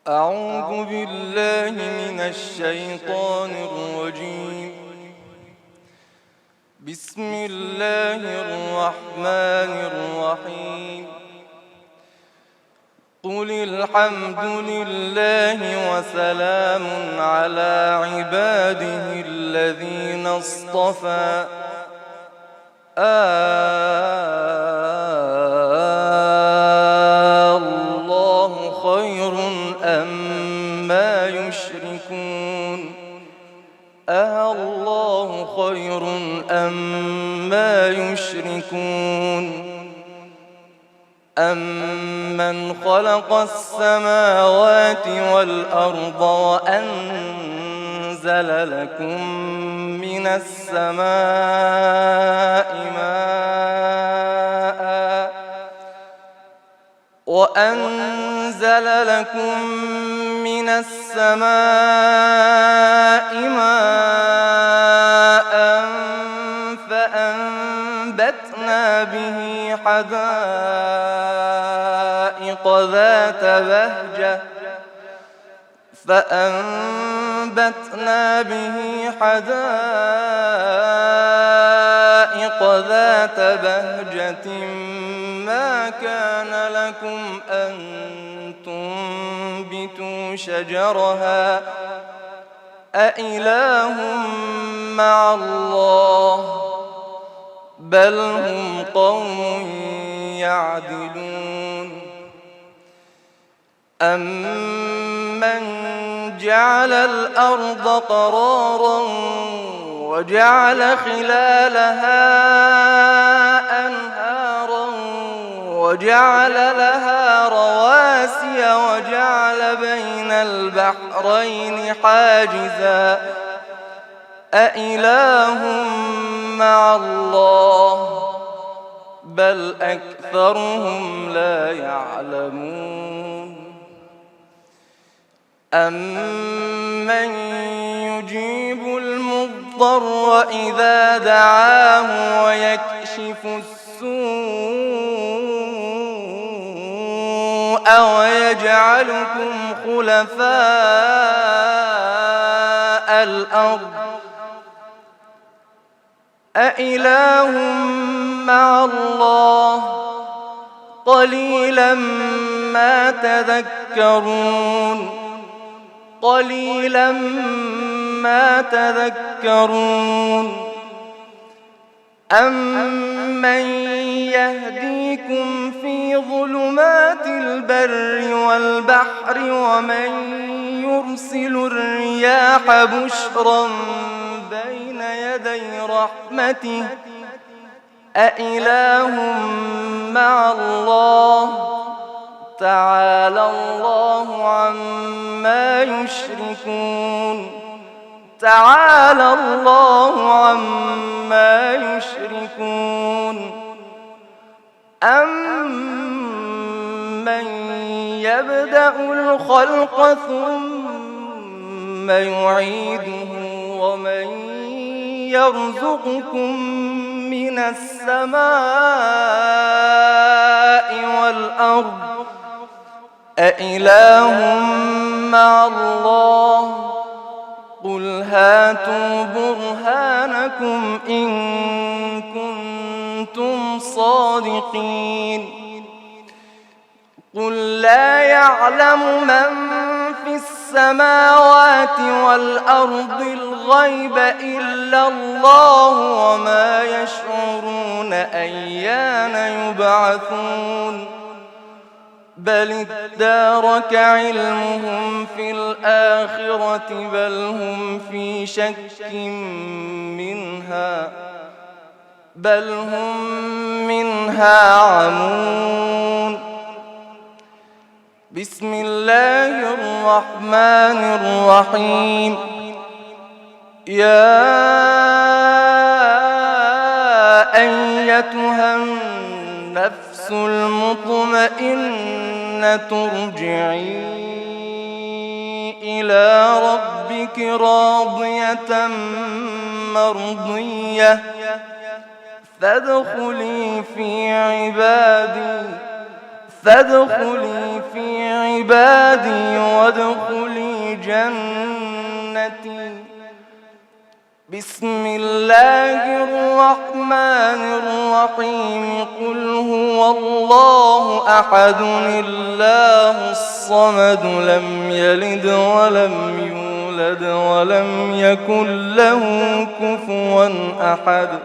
أعوذ بالله من الشيطان الرجيم. بسم الله الرحمن الرحيم. قل الحمد لله وسلام على عباده الذين اصطفى الله خير أما يشركون الله خير أما يشركون أمن خلق السماوات والأرض وأنزل لكم من السماء ماء فأنبتنا به حدائق ذات بهجة ما كان لكم أن تنبتوا شجرها أإله مع الله بل هم قوم يعدلون أمن جعل الأرض قرارا وجعل خلالها أنهارا وجعل لها رواسي وجعل بين البحرين حاجزا أإله مع الله بل أكثرهم لا يعلمون أمن يجيب المضطر إذا دعاه ويكشف السوء ويجعلكم خلفاء الأرض أإله مع الله قليلا ما تذكرون أمن يهديكم في ظلمات البر والبحر ومن يرسل الرياح بشرا بين يدي رحمته أإله مع الله تعالى الله عما يشركون أمن يبدأ الخلق ثم يعيده ومن يرزقكم من السماء والأرض أإله مع الله قل هاتوا برهانكم إن كنتم صادقين قل لا يعلم من في السماوات والأرض الغيب إلا الله وما يشعرون أيان يبعثون بل ادارك علمهم في الآخرة بل هم في شك منها عمون بسم الله الرحمن الرحيم يا أيتها النفس المطمئنة ارجعي إلى ربك راضية مرضية فادخلي في عبادي فادخلی فی عبادی وادخلی جنتی بسم اللہ الرحمن الرحیم قل هو اللہ احد اللہ الصمد لم یلد ولم یولد ولم یکن له کفوا احد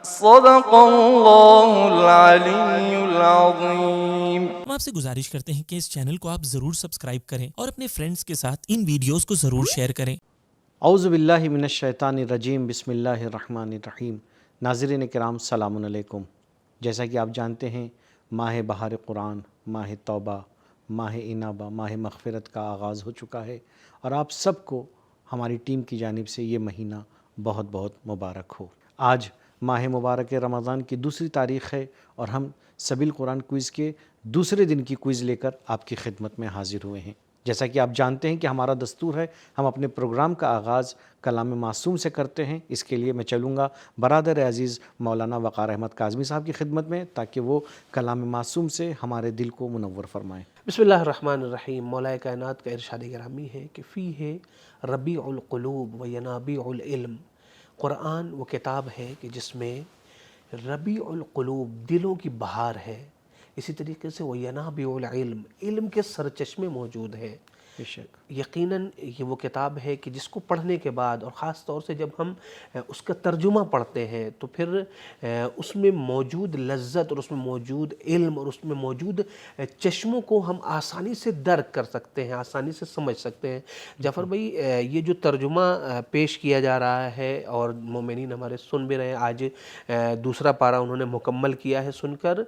صدق اللہ العلی العظیم۔ ہم آپ سے گزارش کرتے ہیں کہ اس چینل کو آپ ضرور سبسکرائب کریں اور اپنے فرینڈز کے ساتھ ان ویڈیوز کو ضرور شیئر کریں۔ اعوذ باللہ من الشیطان الرجیم، بسم اللہ الرحمن الرحیم۔ ناظرین کرام سلام علیکم۔ جیسا کہ آپ جانتے ہیں ماہ بہار قرآن، ماہ توبہ، ماہ انابہ، ماہ مغفرت کا آغاز ہو چکا ہے، اور آپ سب کو ہماری ٹیم کی جانب سے یہ مہینہ بہت بہت مبارک ہو۔ آج ماہ مبارک رمضان کی دوسری تاریخ ہے، اور ہم سبیل قرآن کوئز کے دوسرے دن کی کوئز لے کر آپ کی خدمت میں حاضر ہوئے ہیں۔ جیسا کہ آپ جانتے ہیں کہ ہمارا دستور ہے، ہم اپنے پروگرام کا آغاز کلام معصوم سے کرتے ہیں۔ اس کے لیے میں چلوں گا برادر عزیز مولانا وقار احمد کاظمی صاحب کی خدمت میں، تاکہ وہ کلام معصوم سے ہمارے دل کو منور فرمائیں۔ بسم اللہ الرحمن الرحیم۔ مولا کائنات کا ارشاد گرامی ہے کہ فیہ ربیع القلوب و ینابیع العلم۔ قرآن وہ کتاب ہے کہ جس میں ربیع القلوب دلوں کی بہار ہے، اسی طریقے سے وہ ینابیع العلم علم کے سرچشمے موجود ہیں۔ بے شک یقیناً یہ وہ کتاب ہے کہ جس کو پڑھنے کے بعد، اور خاص طور سے جب ہم اس کا ترجمہ پڑھتے ہیں، تو پھر اس میں موجود لذت اور اس میں موجود علم اور اس میں موجود چشموں کو ہم آسانی سے درک کر سکتے ہیں، آسانی سے سمجھ سکتے ہیں۔ جعفر بھائی، یہ جو ترجمہ پیش کیا جا رہا ہے اور مومنین ہمارے سن بھی رہے ہیں، آج دوسرا پارہ انہوں نے مکمل کیا ہے، سن کر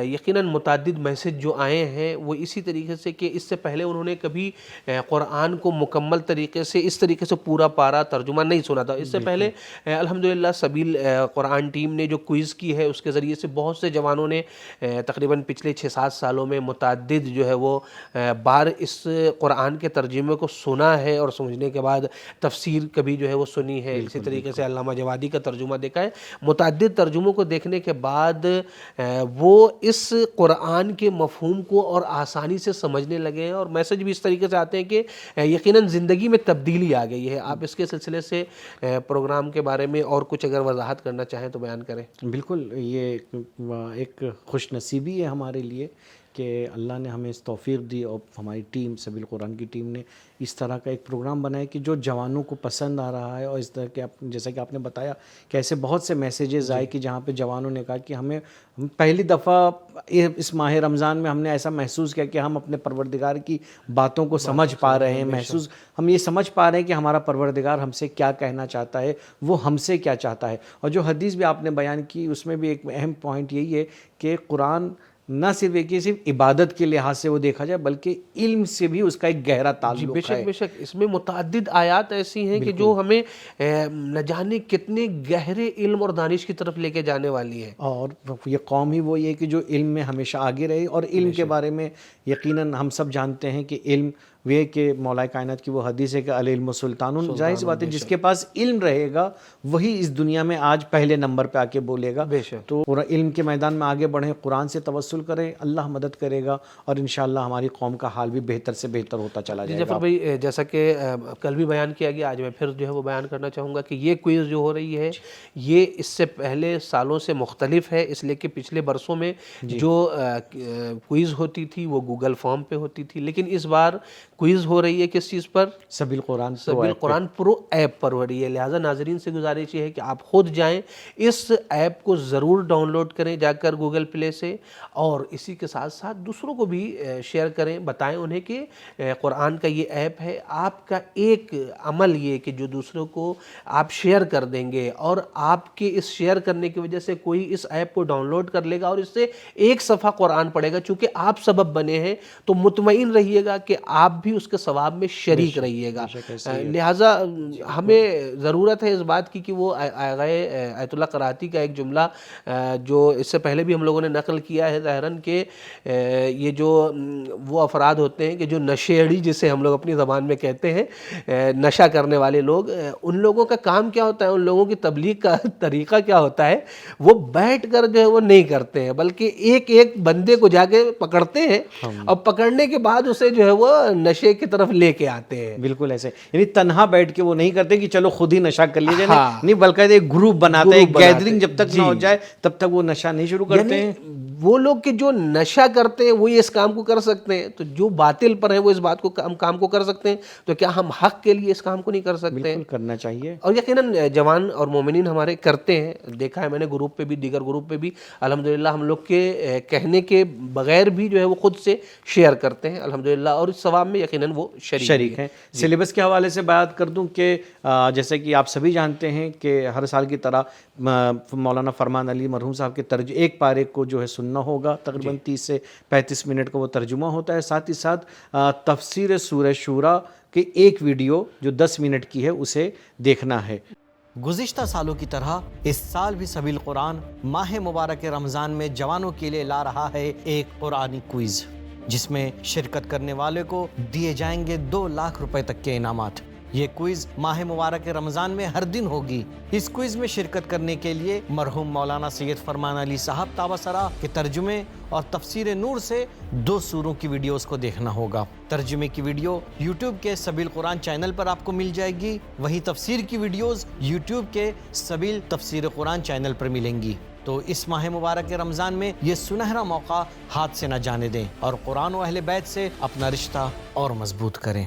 یقیناً متعدد میسج جو آئے ہیں وہ اسی طریقے سے کہ اس سے پہلے انہوں نے کبھی قرآن کو مکمل طریقے سے اس طریقے سے پورا پارا ترجمہ نہیں سنا تھا۔ اس سے پہلے الحمدللہ سبیل قرآن ٹیم نے جو کوئز کی ہے اس کے ذریعے سے بہت سے جوانوں نے تقریباً پچھلے 6-7 سالوں میں متعدد جو ہے وہ بار اس قرآن کے ترجمے کو سنا ہے، اور سمجھنے کے بعد تفسیر کبھی جو ہے وہ سنی ہے۔ اسی طریقے سے علامہ جوادی کا ترجمہ دیکھا ہے۔ متعدد ترجموں کو دیکھنے کے بعد وہ اس قرآن کے مفہوم کو اور آسانی سے سمجھنے لگے ہیں، اور میسج بھی اس طریقے سے آتے ہیں کہ یقیناً زندگی میں تبدیلی آ گئی ہے۔ آپ اس کے سلسلے سے پروگرام کے بارے میں اور کچھ اگر وضاحت کرنا چاہیں تو بیان کریں۔ بالکل، یہ ایک خوش نصیبی ہے ہمارے لیے کہ اللہ نے ہمیں اس توفیق دی، اور ہماری ٹیم سبیل قرآن کی ٹیم نے اس طرح کا ایک پروگرام بنایا کہ جو جوانوں کو پسند آ رہا ہے، اور اس طرح کے جیسا کہ آپ نے بتایا کہ ایسے بہت سے میسیجز آئے کہ جہاں پہ جوانوں نے کہا کہ ہم پہلی دفعہ اس ماہ رمضان میں ہم نے ایسا محسوس کیا کہ ہم اپنے پروردگار کی باتوں کو سمجھ پا رہے ہیں، ہم یہ سمجھ پا رہے ہیں کہ ہمارا پروردگار ہم سے کیا کہنا چاہتا ہے، وہ ہم سے کیا چاہتا ہے۔ اور جو حدیث بھی آپ نے بیان کی اس میں بھی ایک اہم پوائنٹ یہی ہے کہ قرآن نہ صرف صرف عبادت کے لحاظ سے وہ دیکھا جائے، بلکہ علم سے بھی اس کا ایک گہرا تعلق ہے۔ بے شک اس میں متعدد آیات ایسی ہیں کہ جو ہمیں نہ جانے کتنے گہرے علم اور دانش کی طرف لے کے جانے والی ہے۔ اور یہ قوم ہی وہی ہے کہ جو علم میں ہمیشہ آگے رہے، اور علم کے بارے میں یقیناً ہم سب جانتے ہیں کہ علم وہ کہ مولا کائنات کی وہ حدیث ہے کہ العلم سلطان، ظاہر سی بات ہے جس کے پاس علم رہے گا وہی اس دنیا میں آج پہلے نمبر پہ آ کے بولے گا۔ تو پورا علم کے میدان میں آگے بڑھیں، قرآن سے توسل کریں، اللہ مدد کرے گا، اور انشاءاللہ ہماری قوم کا حال بھی بہتر سے بہتر ہوتا چلا جائے گا۔ جعفر بھائی، جیسا کہ کل بھی بیان کیا گیا، آج میں پھر جو ہے وہ بیان کرنا چاہوں گا کہ یہ کوئز جو ہو رہی ہے یہ اس سے پہلے سالوں سے مختلف ہے، اس لیے کہ پچھلے برسوں میں جو کوئز ہوتی تھی وہ گوگل فارم پہ ہوتی تھی، لیکن اس بار کوئز ہو رہی ہے کس چیز پر؟ سبیل قرآن پرو ایپ پر ہو رہی ہے۔ لہٰذا ناظرین سے گزارش یہ ہے کہ آپ خود جائیں، اس ایپ کو ضرور ڈاؤن لوڈ کریں جا کر گوگل پلے سے، اور اسی کے ساتھ ساتھ دوسروں کو بھی شیئر کریں، بتائیں انہیں کہ قرآن کا یہ ایپ ہے۔ آپ کا ایک عمل یہ کہ جو دوسروں کو آپ شیئر کر دیں گے، اور آپ کے اس شیئر کرنے کی وجہ سے کوئی اس ایپ کو ڈاؤن لوڈ کر لے گا اور اس سے ایک صفحہ قرآن پڑھے گا، چونکہ آپ سبب بنے ہیں، تو مطمئن رہیے گا کہ آپ بھی بھی اس کے ثواب میں شریک رہیے گا. لہٰذا ہمیں ضرورت ہے اس بات کی کہ وہ آیت اللہ قرائتی کا ایک جملہ جو اس سے پہلے بھی ہم لوگوں نے نقل کیا ہے ظاہراً کہ یہ جو وہ افراد ہوتے ہیں کہ جو نشیڑی جسے ہم لوگ اپنی زبان میں کہتے ہیں, نشہ کرنے والے لوگ, ان لوگوں کا کام کیا ہوتا ہے, ان لوگوں کی تبلیغ کا طریقہ کیا ہوتا ہے, وہ بیٹھ کر جو ہے وہ نہیں کرتے ہیں بلکہ ایک ایک بندے کو جا کے پکڑتے ہیں اور پکڑنے کے بعد اسے جو ہے وہ نشے کی طرف لے کے آتے ہیں. بالکل ایسے, یعنی تنہا بیٹھ کے وہ نہیں کرتے کہ چلو خود ہی نشہ کر لیجیے, نہیں بلکہ ایک گروپ بناتے ہیں, ایک گیدرنگ جب تک نہ ہو جائے تب تک وہ نشہ نہیں شروع کرتے ہیں. وہ لوگ کہ جو نشہ کرتے ہیں وہی اس کام کو کر سکتے ہیں, تو جو باطل پر ہیں وہ اس بات کو کام کو کر سکتے ہیں, تو کیا ہم حق کے لیے اس کام کو نہیں کر سکتے؟ بالکل کرنا چاہیے. اور یقیناً جوان اور مومنین ہمارے کرتے ہیں, دیکھا ہے میں نے گروپ پہ بھی, دیگر گروپ پہ بھی الحمدللہ ہم لوگ کے کہنے کے بغیر بھی جو ہے وہ خود سے شیئر کرتے ہیں الحمدللہ, اور اس ثواب میں یقیناً وہ شریک ہیں. سلیبس کے حوالے سے بات کر دوں کہ جیسے کہ آپ سبھی جانتے ہیں کہ ہر سال کی طرح مولانا فرمان علی مرحوم صاحب کے ایک پارے کو جو ہے سننا ہوگا, تقریباً 30 سے 35 منٹ کا وہ ترجمہ ہوتا ہے. ساتھ ہی ساتھ تفسیر سورہ شورا کی ایک ویڈیو جو 10 منٹ کی ہے اسے دیکھنا ہے. گزشتہ سالوں کی طرح اس سال بھی سبیل قرآن ماہ مبارک رمضان میں جوانوں کے لیے لا رہا ہے ایک قرآنی کوئز, جس میں شرکت کرنے والے کو دیے جائیں گے 2 لاکھ روپے تک کے انعامات. یہ کوئز ماہ مبارک رمضان میں ہر دن ہوگی. اس کوئز میں شرکت کرنے کے لیے مرحوم مولانا سید فرمان علی صاحب تابسرا کے ترجمے اور تفسیر نور سے 2 سوروں کی ویڈیوز کو دیکھنا ہوگا. ترجمے کی ویڈیو یوٹیوب کے سبیل قرآن چینل پر آپ کو مل جائے گی, وہیں تفسیر کی ویڈیوز یوٹیوب کے سبیل تفسیر قرآن چینل پر ملیں گی. تو اس ماہ مبارک رمضان میں یہ سنہرا موقع ہاتھ سے نہ جانے دیں اور قرآن و اہل بیت سے اپنا رشتہ اور مضبوط کریں.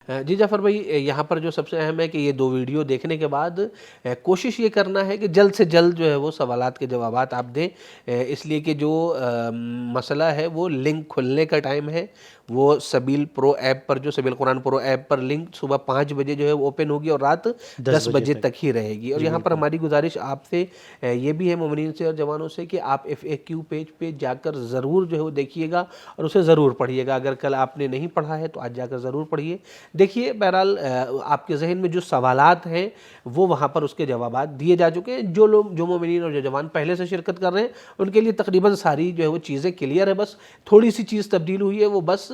جی جعفر بھائی, یہاں پر جو سب سے اہم ہے کہ یہ 2 ویڈیو دیکھنے کے بعد کوشش یہ کرنا ہے کہ جلد سے جلد جو ہے وہ سوالات کے جوابات آپ دیں, اس لیے کہ جو مسئلہ ہے وہ لنک کھلنے کا ٹائم ہے وہ سبیل پرو ایپ پر, جو سبیل قرآن پرو ایپ پر لنک صبح 5 بجے جو ہے وہ اوپن ہوگی اور رات 10 بجے تک ہی رہے گی. اور یہاں پر ہماری گزارش آپ سے یہ بھی ہے مومنین سے اور جوانوں سے کہ آپ FAQ پیج پہ جا کر ضرور جو ہے وہ دیکھیے گا اور اسے ضرور پڑھیے گا. اگر کل آپ نے نہیں پڑھا ہے تو آج جا کر ضرور پڑھیے. دیکھیے بہرحال آپ کے ذہن میں جو سوالات ہیں وہ وہاں پر اس کے جوابات دیے جا چکے ہیں. جو مومنین اور جو جوان پہلے سے شرکت کر رہے ہیں ان کے لیے تقریباً ساری جو ہے وہ چیزیں کلیئر ہے. بس تھوڑی سی چیز تبدیل ہوئی ہے, وہ بس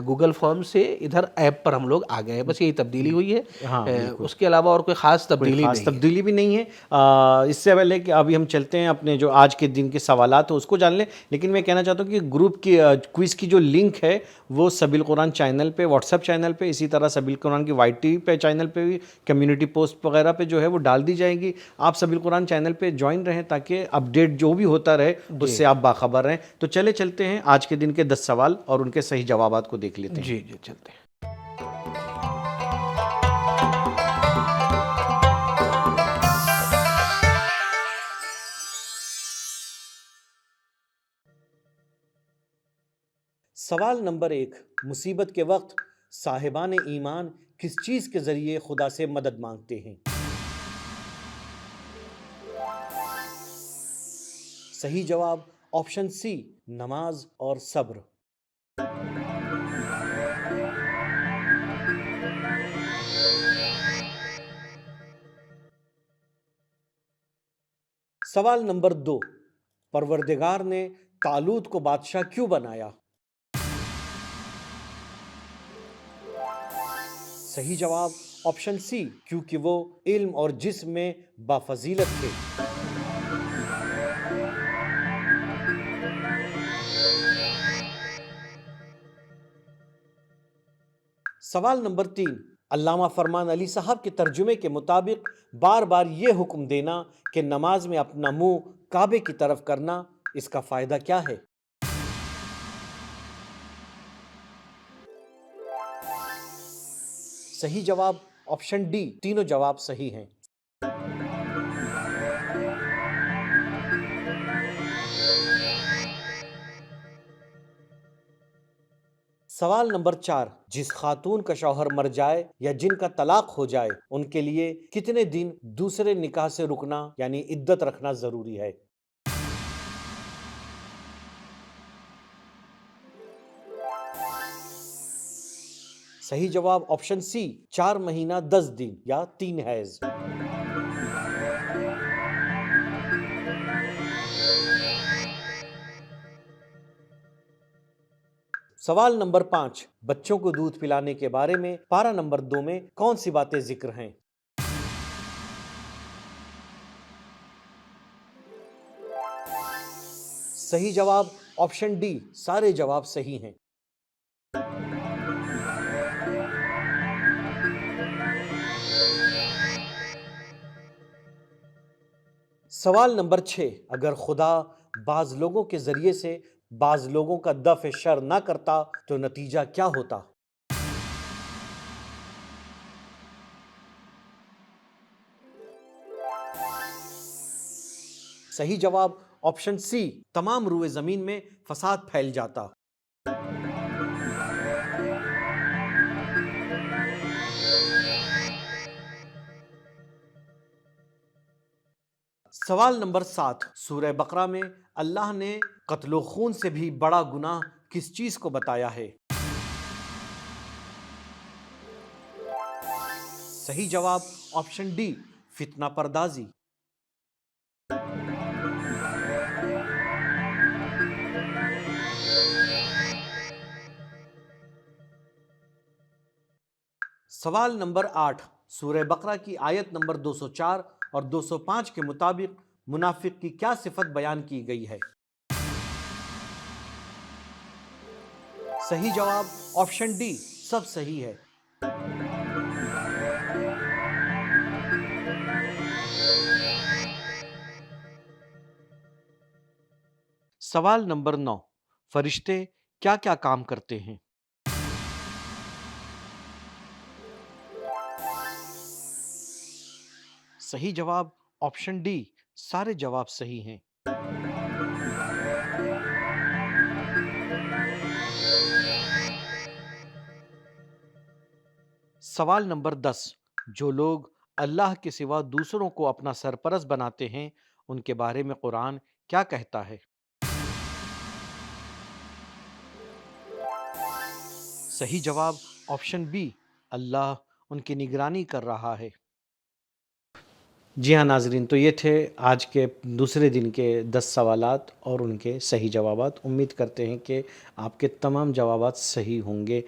گوگل فارم سے ادھر ایپ پر ہم لوگ آ گئے ہیں, بس یہی تبدیلی ہوئی ہے. اس کے علاوہ اور کوئی خاص تبدیلی بھی نہیں ہے. اس سے پہلے کہ ابھی ہم چلتے ہیں اپنے جو آج کے دن کے سوالات ہیں اس کو جان لیں, لیکن میں کہنا چاہتا ہوں کہ گروپ کی کوئز کی جو لنک ہے وہ سبیل قرآن چینل پہ, واٹس ایپ چینل پہ, اسی طرح سبیل قرآن کی YT پہ چینل پہ بھی, کمیونٹی پوسٹ وغیرہ پہ جو ہے وہ ڈال دی جائے گی. آپ سبیل قرآن چینل پہ جوائن رہیں تاکہ اپڈیٹ جو بھی ہوتا رہے اس سے آپ باخبر رہیں. تو چلتے ہیں آج کے دن کے 10 سوال اور ان کے صحیح جوابات کو دیکھ لیتے ہیں. جی چلتے ہیں. سوال نمبر 1, مصیبت کے وقت صاحبان ایمان کس چیز کے ذریعے خدا سے مدد مانگتے ہیں؟ صحیح جواب آپشن سی, نماز اور صبر. سوال نمبر 2, پروردگار نے طالوت کو بادشاہ کیوں بنایا؟ صحیح جواب آپشن سی, کیونکہ وہ علم اور جسم میں بافضیلت تھے. سوال نمبر 3, علامہ فرمان علی صاحب کے ترجمے کے مطابق بار بار یہ حکم دینا کہ نماز میں اپنا منہ کعبے کی طرف کرنا, اس کا فائدہ کیا ہے؟ صحیح جواب آپشن ڈی, تینوں جواب صحیح ہیں. سوال نمبر 4, جس خاتون کا شوہر مر جائے یا جن کا طلاق ہو جائے ان کے لیے کتنے دن دوسرے نکاح سے رکنا یعنی عدت رکھنا ضروری ہے؟ صحیح جواب آپشن سی 4 مہینہ 10 دن یا 3 حیض۔ سوال نمبر 5، بچوں کو دودھ پلانے کے بارے میں پارہ نمبر 2 میں کون سی باتیں ذکر ہیں؟ صحیح جواب آپشن ڈی سارے جواب صحیح ہیں۔ سوال نمبر 6، اگر خدا بعض لوگوں کے ذریعے سے بعض لوگوں کا دفع شر نہ کرتا تو نتیجہ کیا ہوتا؟ صحیح جواب آپشن سی تمام روئے زمین میں فساد پھیل جاتا۔ سوال نمبر 7، سورہ بقرہ میں اللہ نے قتل و خون سے بھی بڑا گناہ کس چیز کو بتایا ہے؟ صحیح جواب آپشن ڈی فتنہ پردازی۔ سوال نمبر 8، سورہ بقرہ کی آیت نمبر 204 اور 205 کے مطابق منافق کی کیا صفت بیان کی گئی ہے؟ صحیح جواب آپشن ڈی سب صحیح ہے۔ سوال نمبر 9، فرشتے کیا کیا کام کرتے ہیں؟ صحیح جواب آپشن ڈی سارے جواب صحیح ہیں۔ سوال نمبر 10، جو لوگ اللہ کے سوا دوسروں کو اپنا سرپرست بناتے ہیں ان کے بارے میں قرآن کیا کہتا ہے؟ صحیح جواب آپشن بی اللہ ان کی نگرانی کر رہا ہے۔ جی ہاں ناظرین، تو یہ تھے آج کے دوسرے دن کے 10 سوالات اور ان کے صحیح جوابات۔ امید کرتے ہیں کہ آپ کے تمام جوابات صحیح ہوں گے۔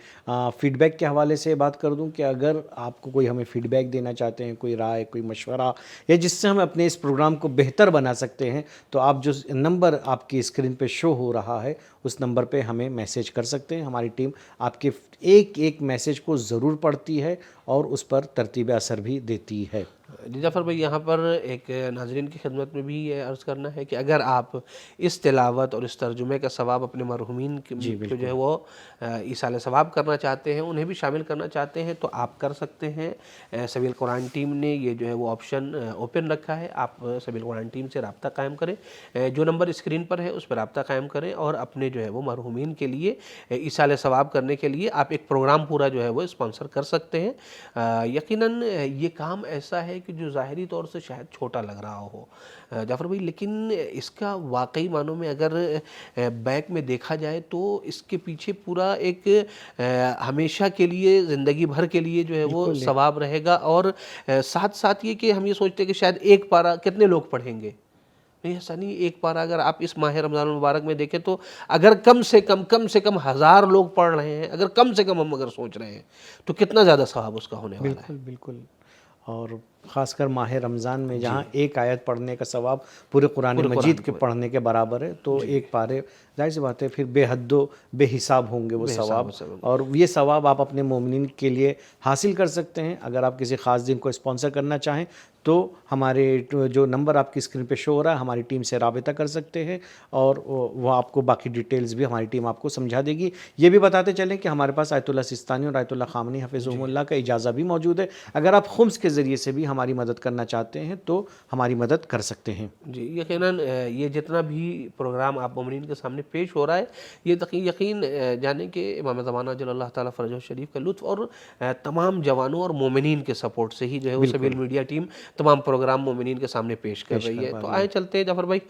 فیڈ بیک کے حوالے سے بات کر دوں کہ اگر آپ کو کوئی ہمیں فیڈ بیک دینا چاہتے ہیں، کوئی رائے، کوئی مشورہ، یا جس سے ہم اپنے اس پروگرام کو بہتر بنا سکتے ہیں، تو آپ جو نمبر آپ کی اسکرین پہ شو ہو رہا ہے اس نمبر پہ ہمیں میسیج کر سکتے ہیں۔ ہماری ٹیم آپ کے ایک ایک میسیج کو ضرور پڑھتی ہے اور اس پر ترتیب اثر بھی دیتی ہے۔ جی جعفر بھائی، یہاں پر ایک ناظرین کی خدمت میں بھی یہ عرض کرنا ہے کہ اگر آپ اس تلاوت اور اس ترجمے کا ثواب اپنے مرحومین کو جو ہے وہ ایصال ثواب کرنا چاہتے ہیں، انہیں بھی شامل کرنا چاہتے ہیں، تو آپ کر سکتے ہیں۔ سبیل قرآن ٹیم نے یہ جو ہے وہ آپشن اوپن رکھا ہے۔ آپ سبیل قرآن ٹیم سے رابطہ قائم کریں، جو نمبر اسکرین پر ہے اس پر رابطہ قائم کریں اور اپنے جو ہے وہ مرحومین کے لیے ایصال ثواب کرنے کے لیے آپ ایک پروگرام پورا جو ہے وہ اسپانسر کر سکتے ہیں۔ یقیناً یہ کام ایسا ہے کہ جو ظاہری طور سے شاید چھوٹا لگ رہا ہو جعفر بھائی، لیکن اس کا واقعی معنوں میں اگر بیک میں دیکھا جائے تو اس کے پیچھے پورا ایک ہمیشہ کے لیے، زندگی بھر کے لیے جو ہے وہ ثواب رہے گا۔ اور ساتھ ساتھ یہ کہ ہم یہ سوچتے ہیں کہ شاید ایک پارہ کتنے لوگ پڑھیں گے، نہیں ایسا نہیں۔ ایک پارہ اگر آپ اس ماہ رمضان المبارک میں دیکھیں تو اگر کم سے کم 1000 لوگ پڑھ رہے ہیں، اگر کم سے کم ہم اگر سوچ رہے ہیں تو کتنا زیادہ ثواب اس کا ہونے والا ہے۔ بالکل بالکل، اور خاص کر ماہ رمضان میں جہاں ایک آیت پڑھنے کا ثواب پورے قرآن مجید کے پڑھنے کے برابر ہے، تو ایک پارے ظاہر سی بات ہے پھر بے حد و بے حساب ہوں گے وہ ثواب، اور یہ ثواب آپ اپنے مومنین کے لیے حاصل کر سکتے ہیں۔ اگر آپ کسی خاص دن کو اسپانسر کرنا چاہیں تو ہمارے جو نمبر آپ کی اسکرین پہ شو ہو رہا ہے، ہماری ٹیم سے رابطہ کر سکتے ہیں اور وہ آپ کو باقی ڈیٹیلز بھی ہماری ٹیم آپ کو سمجھا دے گی۔ یہ بھی بتاتے چلیں کہ ہمارے پاس آیت اللہ سستانی اور آیت اللہ خامنی حفظہم اللہ کا اجازہ بھی موجود ہے۔ اگر آپ خمس کے ذریعے سے بھی ہماری مدد کرنا چاہتے ہیں تو ہماری مدد کر سکتے ہیں۔ جی یقیناً یہ جتنا بھی پروگرام آپ مومنین کے سامنے پیش ہو رہا ہے، یہ یقین جانیں کہ امام زمانہ جل اللہ تعالیٰ فرجہ شریف کا لطف اور تمام جوانوں اور مومنین کے سپورٹ سے ہی جو ہے وہ سبیل میڈیا ٹیم تمام پروگرام مومنین کے سامنے پیش کر رہی ہے۔ تو آئیں چلتے ہیں جعفر بھائی،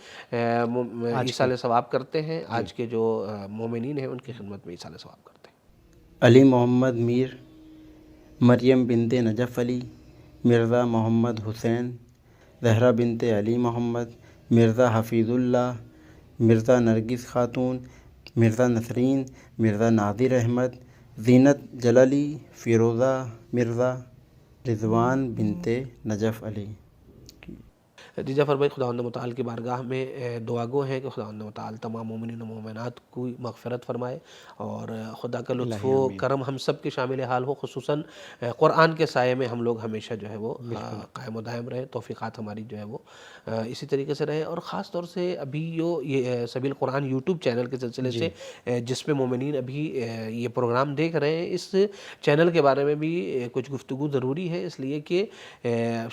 ایصال ثواب کرتے ہیں۔ آج کے جو مومنین ہیں ان کی خدمت میں ایصال ثواب کرتے ہیں۔ علی محمد میر مریم بنت نجف علی، مرزا محمد حسین، زہرا بنت علی محمد، مرزا حفیظ اللہ، مرزا نرگس خاتون، مرزا نسرین، مرزا ناظر احمد، زینت جلالی، فیروزہ مرزا، رضوان بنت نجف علی۔ جی جعفر بھائی، خداوند متعال کی بارگاہ میں دعا گو ہیں کہ خداوند متعال تمام مومنین و مومنات کو مغفرت فرمائے، اور خدا کا لطف و کرم ہم سب کے شامل حال ہو، خصوصاً قرآن کے سائے میں ہم لوگ ہمیشہ جو ہے وہ قائم و دائم رہے، توفیقات ہماری جو ہے وہ اسی طریقے سے رہے۔ اور خاص طور سے ابھی یہ سبیل قرآن یوٹیوب چینل کے سلسلے سے جس میں مومنین ابھی یہ پروگرام دیکھ رہے ہیں، اس چینل کے بارے میں بھی کچھ گفتگو ضروری ہے، اس لیے کہ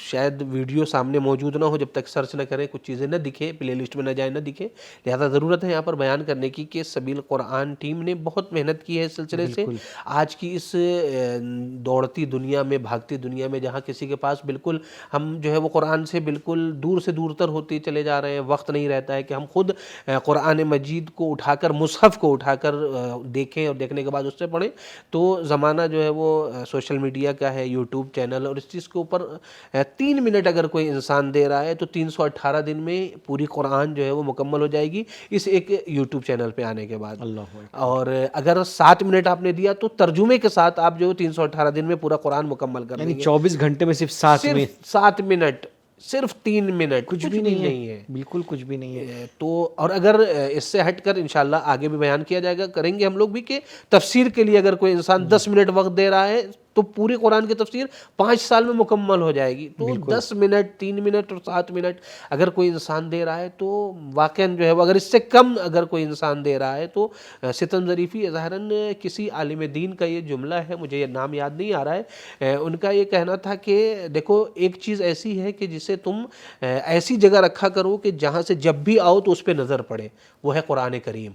شاید ویڈیو سامنے موجود نہ ہو جب تک سرچ نہ کریں، کچھ چیزیں نہ دکھیں، پلے لسٹ میں نہ جائیں، نہ دکھیں، لہذا ضرورت ہے یہاں پر بیان کرنے کی کہ سبیل قرآن ٹیم نے بہت محنت کی ہے اس سلسلے سے۔ آج کی اس دوڑتی دنیا میں، بھاگتی دنیا میں، جہاں کسی کے پاس بالکل ہم جو ہے وہ قرآن سے بالکل دور سے دور تر ہوتے چلے جا رہے ہیں، وقت نہیں رہتا ہے کہ ہم خود قرآن مجید کو اٹھا کر، مصحف کو اٹھا کر دیکھیں اور دیکھنے کے بعد اس سے پڑھیں، تو زمانہ جو ہے وہ سوشل میڈیا کا ہے، یوٹیوب چینل، اور اس چیز کے اوپر 3 منٹ اگر کوئی انسان دے رہا ہے تو 318 دن میں پوری قرآن جو ہے وہ مکمل ہو جائے گی اس ایک یوٹیوب چینل پہ آنے کے بعد۔ اور اگر 7 منٹ آپ نے دیا تو ترجمے کے ساتھ آپ جو 318 دن میں پورا قرآن مکمل کر دیں گے، یعنی 24 گھنٹے میں صرف 7 منٹ، صرف 3 منٹ، کچھ بھی نہیں ہے، بالکل کچھ بھی نہیں ہے۔ تو اور اگر اس سے ہٹ کر انشاءاللہ آگے بھی بیان کیا جائے گا، کریں گے ہم لوگ بھی، کہ تفسیر کے لیے اگر کوئی انسان 10 منٹ وقت دے رہا ہے تو پوری قرآن کی تفسیر 5 سال میں مکمل ہو جائے گی۔ تو 10 منٹ، 3 منٹ اور 7 منٹ اگر کوئی انسان دے رہا ہے تو واقعاً جو ہے وہ، اگر اس سے کم اگر کوئی انسان دے رہا ہے تو ستم ظریفی ظاہراً کسی عالم دین کا یہ جملہ ہے، مجھے یہ نام یاد نہیں آ رہا ہے، ان کا یہ کہنا تھا کہ دیکھو ایک چیز ایسی ہے کہ جسے تم ایسی جگہ رکھا کرو کہ جہاں سے جب بھی آؤ تو اس پہ نظر پڑے، وہ ہے قرآن کریم۔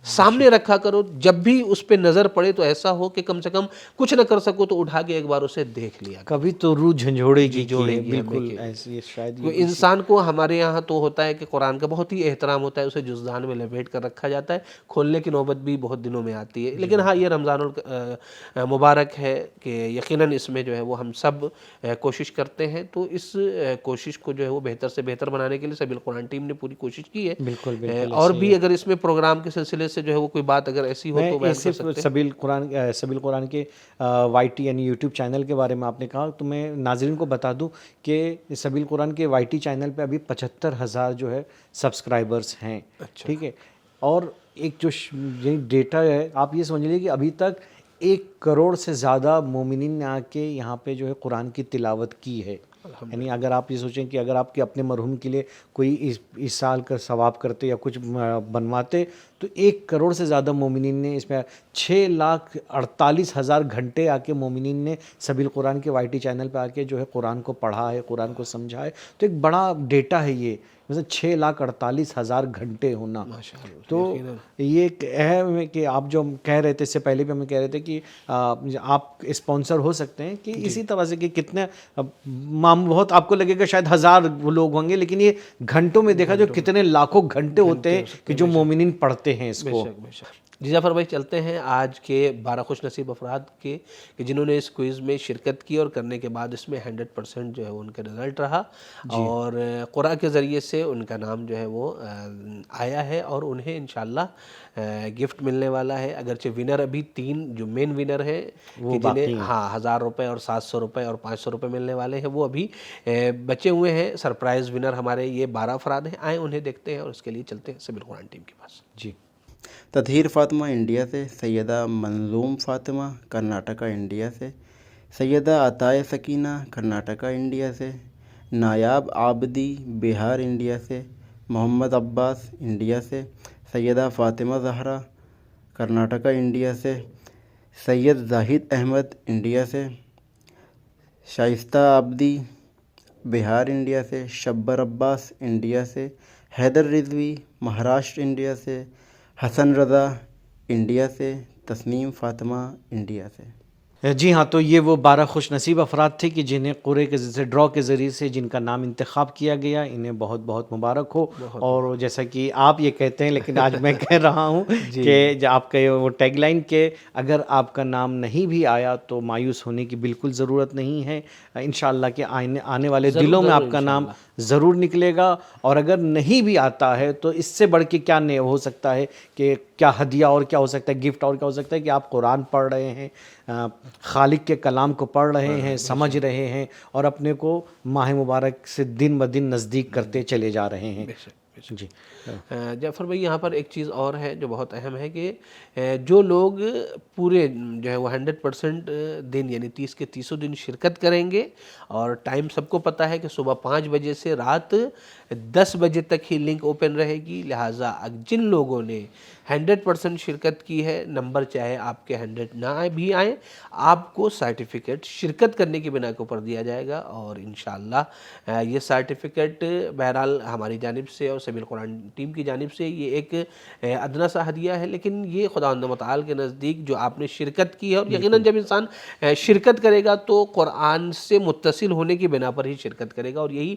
سامنے رکھا کرو، جب بھی اس پہ نظر پڑے تو ایسا ہو کہ کم سے کم کچھ نہ کر سکو تو اٹھا کے ایک بار اسے دیکھ لیا، کبھی تو روح جھنجھوڑے گی، بالکل ایسی شاید کوئی انسان کو ہمارے یہاں تو ہوتا ہے کہ قرآن کا بہت ہی احترام ہوتا ہے، اسے جزدان میں لپیٹ کر رکھا جاتا ہے، کھولنے کی نوبت بھی بہت دنوں میں آتی ہے، لیکن ہاں یہ رمضان المبارک ہے کہ یقیناً اس میں جو ہے وہ ہم سب کوشش کرتے ہیں، تو اس کوشش کو جو ہے وہ بہتر سے بہتر بنانے کے لیے سبیل قرآن ٹیم نے پوری کوشش کی ہے۔ بالکل اور بھی اگر اس میں پروگرام کے سلسلے سے جو ہے وہ کوئی بات اگر ایسی ہو تو بیان کر سکتے ہیں۔ سبیل قرآن کے وائی ٹی یعنی یوٹیوب چینل کے بارے میں آپ نے کہا، تو میں ناظرین کو بتا دوں کہ سبیل قرآن کے وائی ٹی چینل پہ ابھی 75,000 جو ہے سبسکرائبرز ہیں، ٹھیک ہے، اور ایک جو ڈیٹا ہے آپ یہ سمجھ لیجیے کہ ابھی تک 1 کروڑ سے زیادہ مومنین نے آ کے یہاں پہ جو ہے قرآن کی تلاوت کی ہے۔ یعنی اگر آپ یہ سوچیں کہ اگر آپ کے اپنے مرحوم کے لیے کوئی اس سال کا ثواب کرتے یا کچھ بنواتے تو 1 کروڑ سے زیادہ مومنین نے اس میں 6,48,000 گھنٹے آ کے مومنین نے سبیل قرآن کے وائی ٹی چینل پہ آ کے جو ہے قرآن کو پڑھا ہے، قرآن کو سمجھا ہے، تو ایک بڑا ڈیٹا ہے یہ، مثلا 6,48,000 گھنٹے ہونا۔ تو یہ ایک اہم ہے کہ آپ جو کہہ رہے تھے، اس سے پہلے بھی ہم کہہ رہے تھے کہ آپ اسپانسر ہو سکتے ہیں، کہ اسی طرح سے کہ کتنے بہت آپ کو لگے گا شاید 1000 لوگ ہوں گے، لیکن یہ گھنٹوں میں دیکھا جو کتنے لاکھوں گھنٹے ہوتے ہیں کہ جو مومنین پڑھتے ہیں اس کو۔ جی جعفر بھائی، چلتے ہیں آج کے 12 خوش نصیب افراد کے کہ جنہوں نے اس کوئز میں شرکت کی اور کرنے کے بعد اس میں 100% جو ہے ان کا رزلٹ رہا، اور قرآن کے ذریعے سے ان کا نام جو ہے وہ آیا ہے، اور انہیں انشاءاللہ گفٹ ملنے والا ہے۔ اگرچہ ونر ابھی 3 جو مین ونر ہیں کہ جنہیں 1000 روپے اور 700 روپے اور 500 روپے ملنے والے ہیں، وہ ابھی بچے ہوئے ہیں۔ سرپرائز ونر ہمارے یہ 12 افراد ہیں، آئیں انہیں دیکھتے ہیں اور اس کے لیے چلتے ہیں سبیل قرآن ٹیم کے پاس۔ جی، تطہیر فاطمہ انڈیا سے، سیدہ منظوم فاطمہ کرناٹکا انڈیا سے، سیدہ عطائے سکینہ کرناٹکا انڈیا سے، نایاب عابدی بہار انڈیا سے، محمد عباس انڈیا سے، سیدہ فاطمہ زہرا کرناٹکا انڈیا سے، سید زاہد احمد انڈیا سے، شائستہ عابدی بہار انڈیا سے، شبر عباس انڈیا سے، حیدر رضوی مہاراشٹر انڈیا سے، حسن رضا انڈیا سے، تسنیم فاطمہ انڈیا سے۔ جی ہاں، تو یہ وہ 12 خوش نصیب افراد تھے کہ جنہیں قرعے کے سے ڈرا کے ذریعے سے جن کا نام انتخاب کیا گیا، انہیں بہت بہت مبارک ہو. اور جیسا کہ آپ یہ کہتے ہیں لیکن آج میں کہہ رہا ہوں کہ آپ کا وہ ٹیگ لائن کہ اگر آپ کا نام نہیں بھی آیا تو مایوس ہونے کی بالکل ضرورت نہیں ہے. انشاءاللہ کہ آنے والے دلوں میں آپ کا نام ضرور نکلے گا. اور اگر نہیں بھی آتا ہے تو اس سے بڑھ کے کیا نہیں ہو سکتا ہے کہ کیا ہدیہ اور کیا ہو سکتا ہے، گفٹ اور کیا ہو سکتا ہے کہ آپ قرآن پڑھ رہے ہیں، خالق کے کلام کو پڑھ رہے ہیں، سمجھ رہے ہیں اور اپنے کو ماہ مبارک سے دن بدن نزدیک کرتے چلے جا رہے ہیں. جی جعفر بھائی، یہاں پر ایک چیز اور ہے جو بہت اہم ہے کہ جو لوگ پورے جو ہے وہ 100% دن یعنی 30 کے 30 دن شرکت کریں گے، اور ٹائم سب کو پتہ ہے کہ صبح 5 بجے سے رات 10 بجے تک ہی لنک اوپن رہے گی. لہٰذا جن لوگوں نے 100% شرکت کی ہے، نمبر چاہے آپ کے 100 نہ بھی آئیں، آپ کو سرٹیفکیٹ شرکت کرنے کی بنا کے اوپر دیا جائے گا. اور انشاءاللہ یہ سرٹیفکیٹ بہرحال ہماری جانب سے اور سبیل قرآن ٹیم کی جانب سے یہ ایک ادنا سا ہدیہ ہے، لیکن یہ خداوند متعال کے نزدیک جو آپ نے شرکت کی ہے، اور یقیناً جب انسان شرکت کرے گا تو قرآن سے متصل ہونے کی بنا پر ہی شرکت کرے گا، اور یہی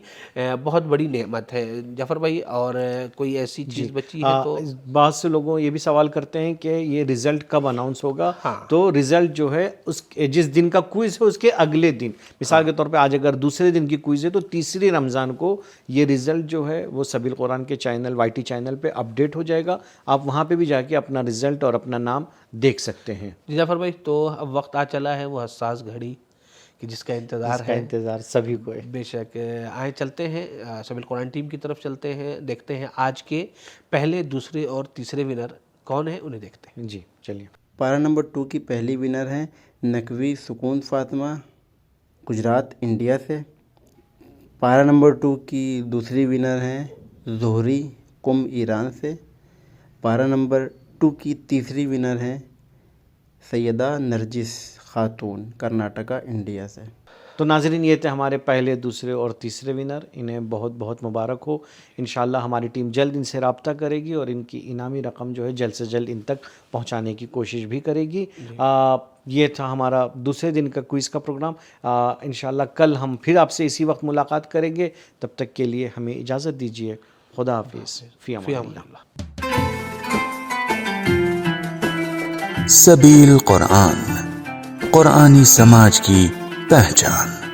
بہت بڑی نعمت ہے. جعفر بھائی، اور کوئی ایسی چیز بچی ہے تو بعض سے لوگوں یہ بھی سوال کرتے ہیں کہ یہ رزلٹ کب اناؤنس ہوگا. تو رزلٹ جو ہے اس جس دن کا کوئز ہے اس کے اگلے دن، مثال کے طور پہ آج اگر دوسرے دن کی کوئز ہے تو تیسری رمضان کو یہ رزلٹ جو ہے وہ سبیل قرآن کے چینل YT چینل پہ اپڈیٹ ہو جائے گا. آپ وہاں پہ بھی جا کے اپنا رزلٹ اور اپنا نام دیکھ سکتے ہیں. جعفر بھائی، تو اب وقت آ چلا ہے وہ حساس گھڑی کہ جس کا انتظار ہے، انتظار سبھی کو ہے. بے شک. آئیں چلتے ہیں سبیل قرآن ٹیم کی طرف چلتے ہیں، دیکھتے ہیں آج کے پہلے، دوسرے اور تیسرے ونر کون ہیں، انہیں دیکھتے ہیں. جی چلیے. پارہ نمبر 2 کی پہلی ونر ہیں نقوی سکون فاطمہ، گجرات انڈیا سے. پارہ نمبر 2 کی دوسری ونر ہیں زہری قم ایران سے. پارہ نمبر 2 کی تیسری ونر ہیں سیدہ نرجس خاتون، کرناٹکا انڈیا سے. تو ناظرین، یہ تھے ہمارے پہلے، دوسرے اور تیسرے ونر. انہیں بہت بہت مبارک ہو. انشاءاللہ ہماری ٹیم جلد ان سے رابطہ کرے گی اور ان کی انعامی رقم جو ہے جلد سے جلد ان تک پہنچانے کی کوشش بھی کرے گی. یہ تھا ہمارا دوسرے دن کا کوئز کا پروگرام. انشاءاللہ کل ہم پھر آپ سے اسی وقت ملاقات کریں گے. تب تک کے لیے ہمیں اجازت دیجیے. خدا حافظ. فی امان اللہ. سبیل قرآن، قرآنی سماج کی پہچان.